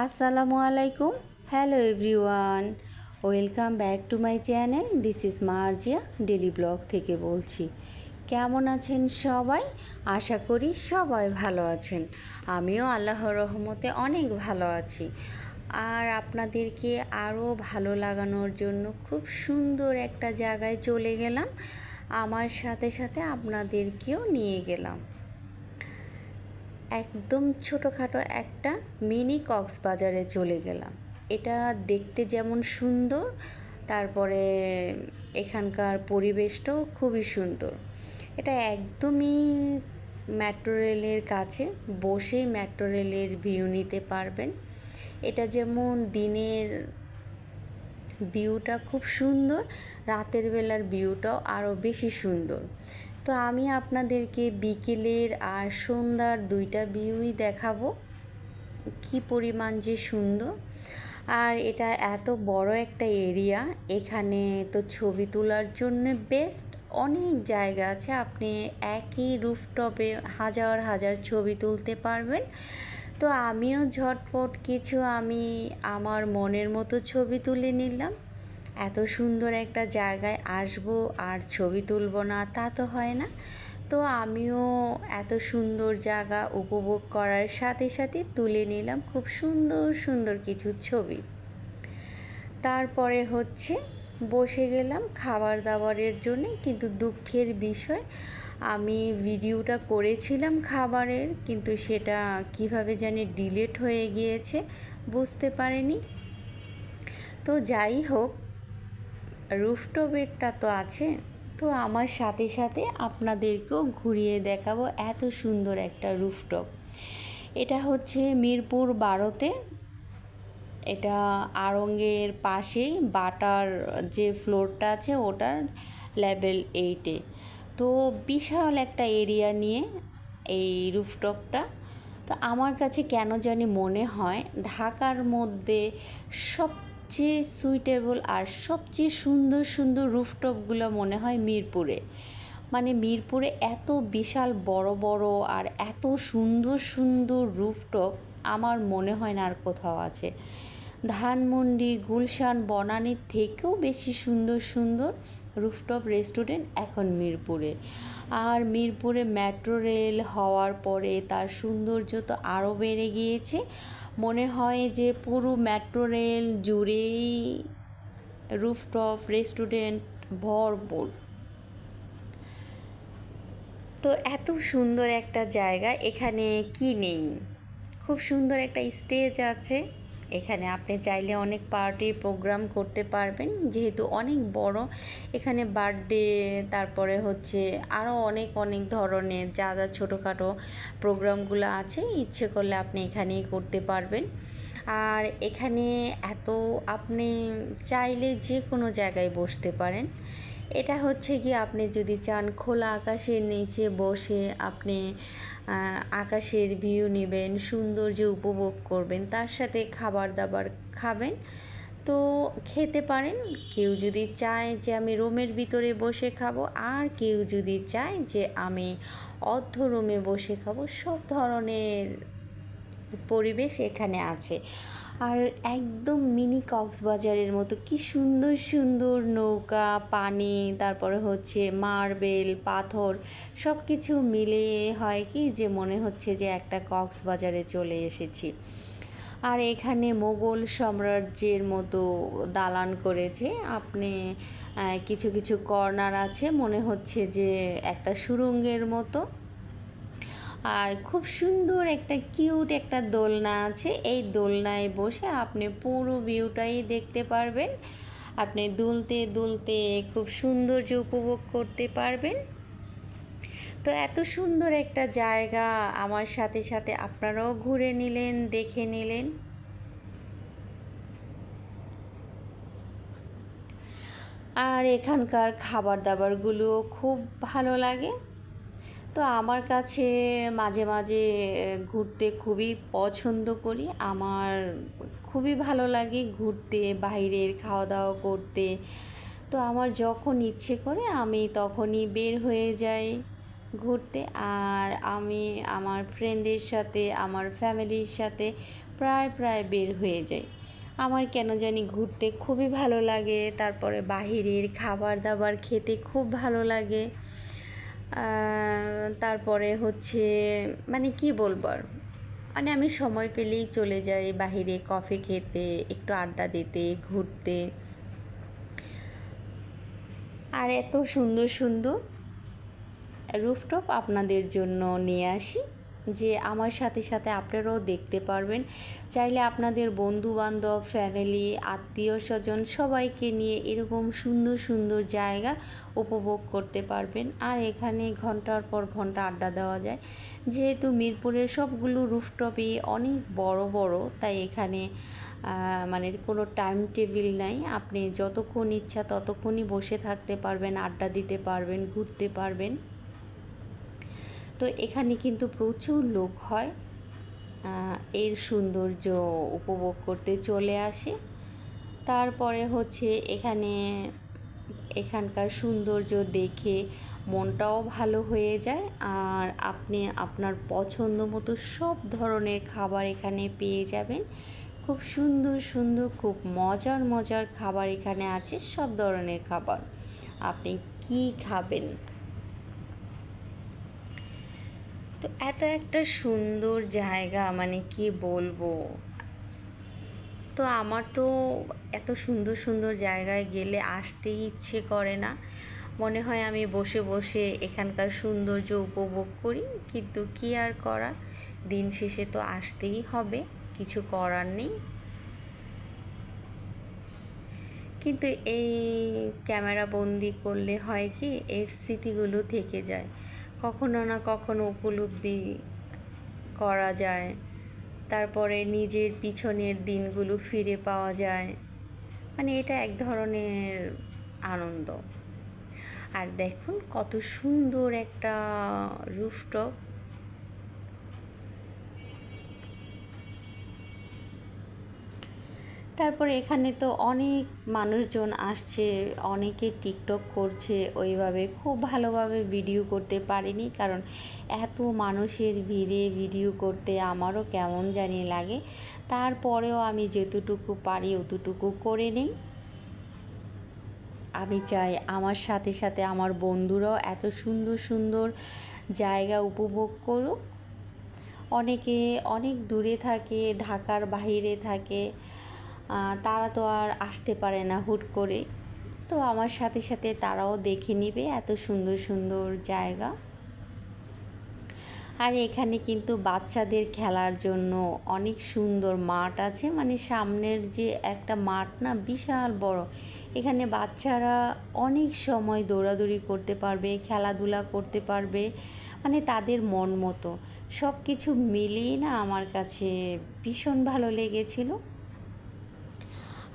আসসালামু আলাইকুম। Hello everyone, welcome back to my channel. This is Marjia daily blog থেকে বলছি। কেমন আছেন সবাই? আশা করি সবাই ভালো আছেন। আমিও আল্লাহর রহমতে অনেক ভালো আছি। আর আপনাদেরকে আরও ভালো লাগানোর জন্য খুব সুন্দর একটা জায়গায় চলে গেলাম, আমার সাথে সাথে আপনাদেরকেও নিয়ে গেলাম। একদম ছোটোখাটো একটা মিনি কক্সবাজারে চলে গেলাম। এটা দেখতে যেমন সুন্দর, তারপরে এখানকার পরিবেশটাও খুবই সুন্দর। এটা একদমই মেট্রো রেলের কাছে, বসেই মেট্রো রেলের ভিউ নিতে পারবেন। এটা যেমন দিনের ভিউটা খুব সুন্দর, রাতের বেলার ভিউটাও আরও বেশি সুন্দর। তো আমি আপনাদেরকে বিকেলের আর সন্ধ্যার দুইটা ভিউই দেখাবো, কি পরিমাণ যে সুন্দর। আর এটা এত বড় একটা এরিয়া, এখানে তো ছবি তোলার জন্য বেস্ট অনেক জায়গা আছে। আপনি একই রুফটপে হাজার হাজার ছবি তুলতে পারবেন। তো আমিও ঝটপট কিছু আমার মনের মতো ছবি তুলে নিলাম। এত সুন্দর একটা জায়গায় আসবো আর ছবি তুলব না, তা তো হয় না। তো আমিও এত সুন্দর জায়গা উপভোগ করার সাথে সাথে তুলে নিলাম খুব সুন্দর সুন্দর কিছু ছবি। তারপরে বসে গেলাম খাবার দাবারের জন্যে। কিন্তু দুঃখের বিষয়, আমি ভিডিওটা করেছিলাম খাবারের, কিন্তু সেটা কিভাবে জানি ডিলিট হয়ে গিয়েছে, বুঝতে পারিনি। তো যাই হোক, রুফটপেরটা তো আছে, তো আমার সাথে সাথে আপনাদেরকেও ঘুরিয়ে দেখাবো এত সুন্দর একটা রুফটপ। এটা মিরপুর 12-তে, এটা আড়ংয়ের পাশেই বাটার যে ফ্লোরটা আছে ওটার লেভেল 8-এ। তো বিশাল একটা এরিয়া নিয়ে এই রুফটপটা। তো আমার কাছে কেন জানি মনে হয় ঢাকার মধ্যে সবচেয়ে সুইটেবল আর সবচেয়ে সুন্দর সুন্দর রুফটপগুলো মনে হয় মিরপুরে। মানে মিরপুরে এত বিশাল বড় বড় আর এত সুন্দর সুন্দর রুফটপ আমার মনে হয় না আর কোথাও আছে। ধানমন্ডি, গুলশান, বনানীর থেকেও বেশি সুন্দর সুন্দর রুফটপ রেস্টুরেন্ট এখন মিরপুরে। আর মিরপুরে মেট্রো রেল হওয়ার পরে তার সৌন্দর্য তো আরও বেড়ে গিয়েছে। মনে হয় যে পুরো মেট্রো রেল জুড়েই রুফটপ রেস্টুরেন্ট ভরপুর। তো এত সুন্দর একটা জায়গা, এখানে কি নেই? খুব সুন্দর একটা স্টেজ আছে। এখানে আপনি চাইলে অনেক পার্টি প্রোগ্রাম করতে পারবেন, যেহেতু অনেক বড়। এখানে বার্থডে, তারপরে আরও অনেক অনেক ধরনের যা যা ছোটোখাটো প্রোগ্রামগুলো আছে, ইচ্ছে করলে আপনি এখানেই করতে পারবেন। আর এখানে আপনি চাইলে যে কোনো জায়গায় বসতে পারেন। এটা আপনি যদি চান খোলা আকাশের নিচে বসে আপনি আকাশের ভিউ নেবেন, সৌন্দর্য উপভোগ করবেন, তার সাথে খাবার দাবার খাবেন, তো খেতে পারেন। কেউ যদি চায় যে আমি রুমের ভিতরে বসে খাবো, আর কেউ যদি চায় যে আমি অর্ধ রুমে বসে খাবো, সব ধরনের পরিবেশ এখানে আছে। আর একদম মিনি কক্সবাজারের মতো কি সুন্দর সুন্দর নৌকা, পানি, তারপরে মার্বেল, পাথর, সব কিছু মিলিয়ে হয় কি যে মনে হচ্ছে যে একটা কক্সবাজারে চলে এসেছি। আর এখানে মোগল সাম্রাজ্যের মতো দালান করেছে। আপনি কিছু কিছু কর্নার আছে, মনে হচ্ছে যে একটা সুড়ঙ্গের মতো। আর খুব সুন্দর একটা কিউট একটা দোলনা আছে। এই দোলনায় বসে আপনি পুরো ভিউটাই দেখতে পারবেন। আপনি দুলতে দুলতে খুব সৌন্দর্য উপভোগ করতে পারবেন। তো এত সুন্দর একটা জায়গা, আমার সাথে সাথে আপনারাও ঘুরে নিলেন, দেখে নিলেন। আর এখানকার খাবার দাবারগুলোও খুব ভালো লাগে। তো আমার কাছে মাঝে মাঝে ঘুরতে খুবই পছন্দ করি। আমার খুবই ভালো লাগে ঘুরতে, বাইরের খাওয়া দাওয়া করতে। তো আমার যখন ইচ্ছে করে আমি তখনই বের হয়ে যাই ঘুরতে। আর আমি আমার ফ্রেন্ডদের সাথে, আমার ফ্যামিলির সাথে প্রায় বের হয়ে যাই। আমার কেন জানি ঘুরতে খুবই ভালো লাগে, তারপরে বাহিরের খাবার দাবার খেতে খুব ভালো লাগে। তারপরে হচ্ছে মানে কি বলবো আর, মানে আমি সময় পেলেই চলে যাই বাহিরে কফি খেতে, একটু আড্ডা দিতে, ঘুরতে। আর এত সুন্দর সুন্দর রুফটপ আপনাদের জন্য নিয়ে আসি, যে আমার সাথে সাথে আপনারাও দেখতে পারবেন। চাইলে আপনাদের বন্ধু বান্ধব, ফ্যামিলি, আত্মীয় স্বজন সবাইকে নিয়ে এরকম সুন্দর সুন্দর জায়গা উপভোগ করতে পারবেন। আর এখানে ঘন্টার পর ঘন্টা আড্ডা দেওয়া যায়। যেহেতু মিরপুরের সবগুলো রুফটপই অনেক বড় বড়, তাই এখানে মানে কোনো টাইম টেবিল নাই। আপনি যতক্ষণ ইচ্ছা ততক্ষণই বসে থাকতে পারবেন, আড্ডা দিতে পারবেন, ঘুরতে পারবেন। তো এখানে কিন্তু প্রচুর লোক হয়, এর সৌন্দর্য উপভোগ করতে চলে আসে। তারপরে হচ্ছে এখানকার সৌন্দর্য দেখে মনটাও ভালো হয়ে যায়। আর আপনি আপনার পছন্দ মতো সব ধরনের খাবার এখানে পেয়ে যাবেন। খুব সুন্দর সুন্দর, খুব মজার মজার খাবার এখানে আছে, সব ধরনের খাবার। আপনি কি খাবেন? তো এত একটা সুন্দর জায়গা, মানে কি বলবো। তো আমার তো এত সুন্দর সুন্দর জায়গায় গেলে আসতেই ইচ্ছে করে না, মনে হয় আমি বসে বসে এখানকার সৌন্দর্য উপভোগ করি। কিন্তু কি আর করা, দিন শেষে তো আসতেই হবে, কিছু করার নেই। কিন্তু এই ক্যামেরা বন্দি করলে হয় কি, এর স্মৃতিগুলো থেকে যায়, কখনো না কখনো উপলব্ধি করা যায়। তারপরে নিজের পিছনের দিনগুলো ফিরে পাওয়া যায়, মানে এটা এক ধরনের আনন্দ। আর দেখুন কত সুন্দর একটা রুফটপ। তারপরে এখানে তো অনেক মানুষজন আসছে, অনেকে টিকটক করছে, ওইভাবে খুব ভালোভাবে ভিডিও করতে পারিনি, কারণ এত মানুষের ভিড়ে ভিডিও করতে আমারও কেমন জানি লাগে। তারপরেও আমি যতটুকু পারি অতটুকু করে নেই। আমি চাই আমার সাথে সাথে আমার বন্ধুরাও এত সুন্দর সুন্দর জায়গা উপভোগ করুক। অনেকে অনেক দূরে থাকে, ঢাকার বাইরে থাকে, তারা তো আর আসতে পারে না হুট করে। তো আমার সাথে সাথে তারাও দেখে নেবে এত সুন্দর সুন্দর জায়গা। আর এখানে কিন্তু বাচ্চাদের খেলার জন্য অনেক সুন্দর মাঠ আছে, মানে সামনের যে একটা মাঠ না, বিশাল বড়। এখানে বাচ্চারা অনেক সময় দৌড়াদৌড়ি করতে পারবে, খেলাধুলা করতে পারবে, মানে তাদের মন মতো। সব কিছু মিলিয়ে না আমার কাছে ভীষণ ভালো লেগেছিল।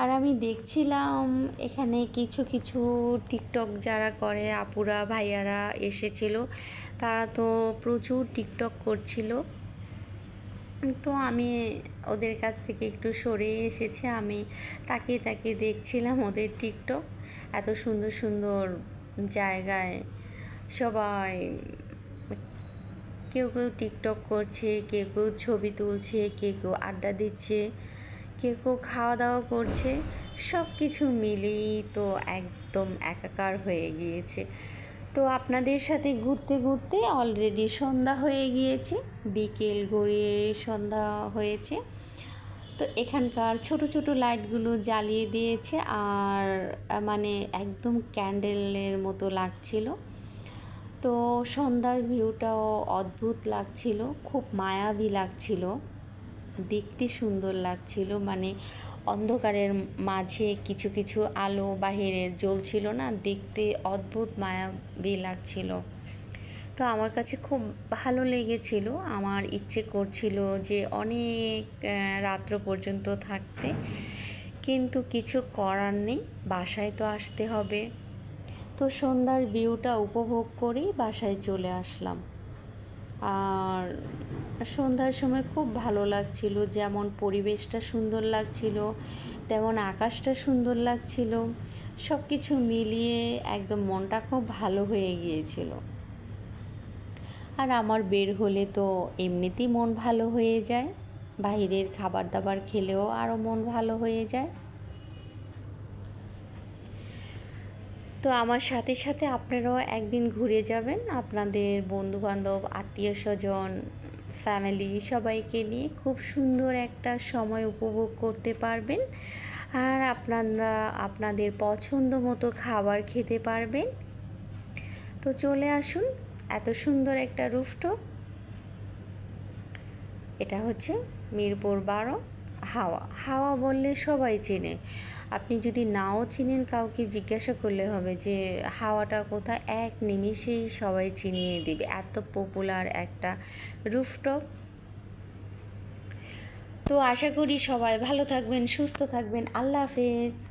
আর আমি দেখছিলাম এখানে কিছু কিছু টিকটক যারা করে আপুরা ভাইয়ারা এসেছিল, তারা তো প্রচুর টিকটক করছিল। তো আমি ওদের কাছ থেকে একটু সরে এসেছি, আমি তাকিয়ে তাকিয়ে দেখছিলাম ওদের টিকটক। এত সুন্দর সুন্দর জায়গায় সবাই, কেউ কেউ টিকটক করছে, কেউ কেউ ছবি তুলছে, কেউ কেউ আড্ডা দিচ্ছে, কেউ কেউ খাওয়া দাওয়া করছে। সব কিছু মিলিয়েই তো একদম একাকার হয়ে গিয়েছে। তো আপনাদের সাথে ঘুরতে ঘুরতে অলরেডি সন্ধ্যা হয়ে গিয়েছে, বিকেল গড়িয়ে সন্ধ্যা হয়েছে। তো এখানকার ছোট ছোট লাইটগুলো জ্বালিয়ে দিয়েছে, আর মানে একদম ক্যান্ডেলের মতো লাগছিল। তো সন্ধ্যার ভিউটাও অদ্ভুত লাগছিল, খুব মায়াবী লাগছিল, দেখতে সুন্দর লাগছিল। মানে অন্ধকারের মাঝে কিছু কিছু আলো বাহিরের জ্বলছিল না, দেখতে অদ্ভুত মায়াবী লাগছিল। তো আমার কাছে খুব ভালো লেগেছিল, আমার ইচ্ছে করছিল যে অনেক রাত্র পর্যন্ত থাকতে, কিন্তু কিছু করার নেই, বাসায় তো আসতে হবে। তো সন্ধ্যার ভিউটা উপভোগ করেই বাসায় চলে আসলাম। আর সন্ধ্যার সময় খুব ভালো লাগছিল, যেমন পরিবেশটা সুন্দর লাগছিল, তেমন আকাশটা সুন্দর লাগছিল। সব কিছু মিলিয়ে একদম মনটা খুব ভালো হয়ে গিয়েছিল। আর আমার বের হলে তো এমনিতেই মন ভালো হয়ে যায়। বাইরের খাবার দাবার খেলেও আরও মন ভালো হয়ে যায়। তো আমার সাথে সাথে আপনারাও একদিন ঘুরে যাবেন, আপনাদের বন্ধুবান্ধব, আত্মীয় স্বজন, ফ্যামিলি সবাইকে নিয়ে খুব সুন্দর একটা সময় উপভোগ করতে পারবেন। আর আপনারা আপনাদের পছন্দ মতো খাবার খেতে পারবেন। তো চলে আসুন, এত সুন্দর একটা রুফটপ। এটা হচ্ছে মিরপুর 12 হাওয়া। হাওয়া বললে সবাই চেনে। আপনি যদি নাও চিনেন, কাউকে জিজ্ঞাসা করলে হবে যে হাওয়াটা কোথায়, এক নিমিষেই সবাই চিনিয়ে দেবে। এত পপুলার একটা রুফটপ। তো আশা করি সবাই ভালো থাকবেন, সুস্থ থাকবেন। আল্লাহ হাফেজ।